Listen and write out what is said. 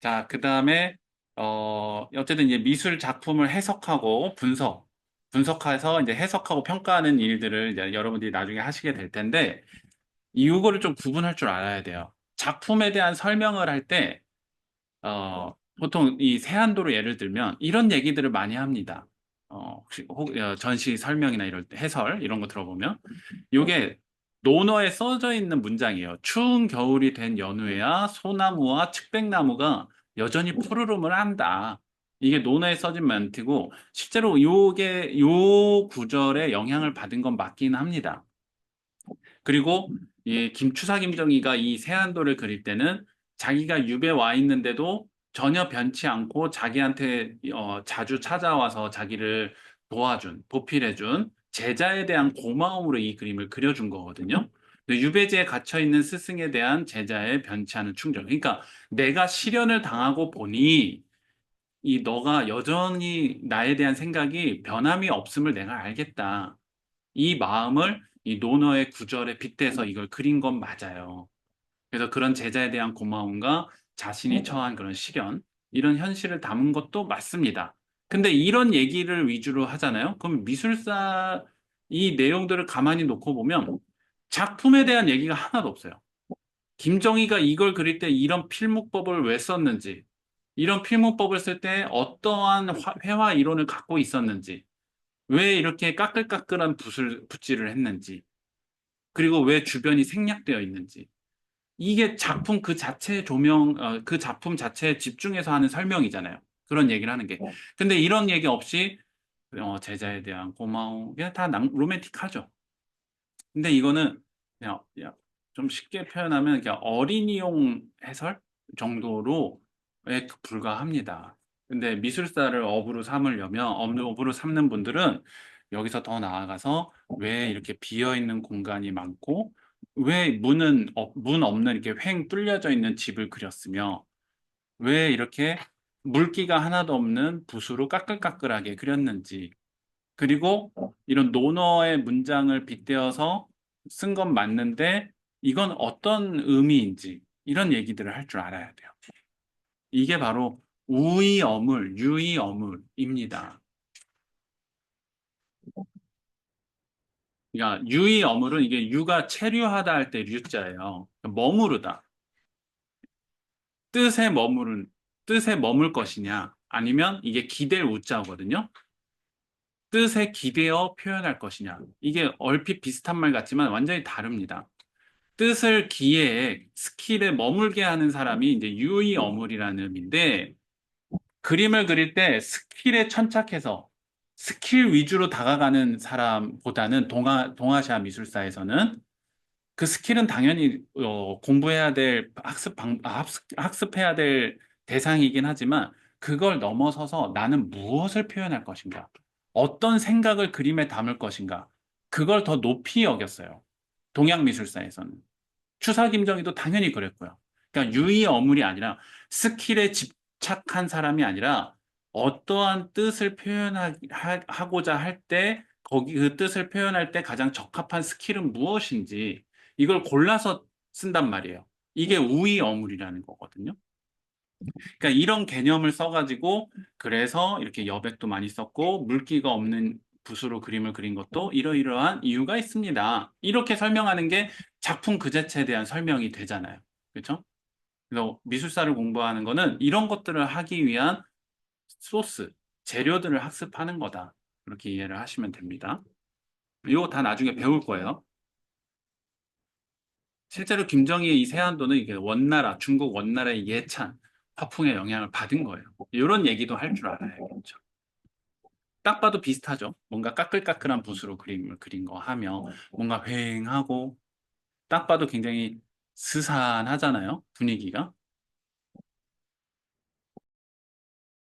자, 그다음에 어쨌든 이제 미술 작품을 해석하고 분석해서 이제 해석하고 평가하는 일들을 이제 여러분들이 나중에 하시게 될 텐데 이거를 좀 구분할 줄 알아야 돼요. 작품에 대한 설명을 할 때 보통 이 세안도로 예를 들면 이런 얘기들을 많이 합니다. 혹시 전시 설명이나 이럴 때 해설 이런 거 들어보면 요게 논어에 써져 있는 문장이에요. 추운 겨울이 된 연후에야 소나무와 측백나무가 여전히 푸르름을 한다. 이게 논어에 써진 멘트고 실제로 요게 요 구절에 영향을 받은 건 맞긴 합니다. 그리고 이 김추사 김정희가 이 세안도를 그릴 때는 자기가 유배 와 있는데도 전혀 변치 않고 자기한테 자주 찾아와서 자기를 도와준, 보필해준 제자에 대한 고마움으로 이 그림을 그려준 거거든요. 유배지에 갇혀 있는 스승에 대한 제자의 변치 않은 충정. 그러니까 내가 시련을 당하고 보니 이 너가 여전히 나에 대한 생각이 변함이 없음을 내가 알겠다. 이 마음을 이 논어의 구절에 빗대서 이걸 그린 건 맞아요. 그래서 그런 제자에 대한 고마움과 자신이 처한 그런 시련, 이런 현실을 담은 것도 맞습니다. 근데 이런 얘기를 위주로 하잖아요. 그럼 미술사 이 내용들을 가만히 놓고 보면 작품에 대한 얘기가 하나도 없어요. 김정희가 이걸 그릴 때 이런 필목법을 왜 썼는지, 이런 필목법을 쓸 때 어떠한 회화 이론을 갖고 있었는지, 왜 이렇게 까끌까끌한 붓질을 했는지, 그리고 왜 주변이 생략되어 있는지. 이게 작품 그 자체의 그 작품 자체에 집중해서 하는 설명이잖아요. 그런 얘기를 하는 게. 근데 이런 얘기 없이 제자에 대한 고마움, 그냥 다 로맨틱하죠. 근데 이거는 그냥 좀 쉽게 표현하면 그냥 어린이용 해설 정도로에 불과합니다. 근데 미술사를 업으로 삼으려면 업으로 삼는 분들은 여기서 더 나아가서 왜 이렇게 비어 있는 공간이 많고 왜 문 없는 이렇게 횡 뚫려져 있는 집을 그렸으며 왜 이렇게 물기가 하나도 없는 붓으로 까끌까끌하게 그렸는지 그리고 이런 논어의 문장을 빗대어서 쓴 건 맞는데 이건 어떤 의미인지 이런 얘기들을 할 줄 알아야 돼요. 이게 바로 우의어물, 유의어물입니다. 그러니까 유의어물은 이게 유가 체류하다 할 때 유자예요. 머무르다. 뜻에 머무른 뜻에 머물 것이냐 아니면 이게 기댈 우자거든요. 뜻에 기대어 표현할 것이냐. 이게 얼핏 비슷한 말 같지만 완전히 다릅니다. 뜻을 기회에 스킬에 머물게 하는 사람이 이제 유의어물이라는 의미인데 그림을 그릴 때 스킬에 천착해서 스킬 위주로 다가가는 사람보다는 동아시아 미술사에서는 그 스킬은 당연히 공부해야 될 학습해야 될 대상이긴 하지만 그걸 넘어서서 나는 무엇을 표현할 것인가, 어떤 생각을 그림에 담을 것인가, 그걸 더 높이 여겼어요. 동양 미술사에서는. 추사 김정희도 당연히 그랬고요. 그러니까 유의 어물이 아니라 스킬에 집착한 사람이 아니라 어떠한 뜻을 표현하고자 할 때 거기 그 뜻을 표현할 때 가장 적합한 스킬은 무엇인지 이걸 골라서 쓴단 말이에요. 이게 우의 어물이라는 거거든요. 그러니까 이런 개념을 써가지고 그래서 이렇게 여백도 많이 썼고 물기가 없는 붓으로 그림을 그린 것도 이러이러한 이유가 있습니다. 이렇게 설명하는 게 작품 그 자체에 대한 설명이 되잖아요. 그렇죠? 그래서 미술사를 공부하는 거는 이런 것들을 하기 위한 소스, 재료들을 학습하는 거다. 그렇게 이해를 하시면 됩니다. 이거 다 나중에 배울 거예요. 실제로 김정희의 이 세안도는 이게 원나라, 중국 원나라의 예찬, 화풍의 영향을 받은 거예요. 이런 얘기도 할 줄 알아야겠죠. 딱 봐도 비슷하죠. 뭔가 까끌까끌한 붓으로 그림을 그린 거 하며 뭔가 휑하고 딱 봐도 굉장히 스산하잖아요. 분위기가.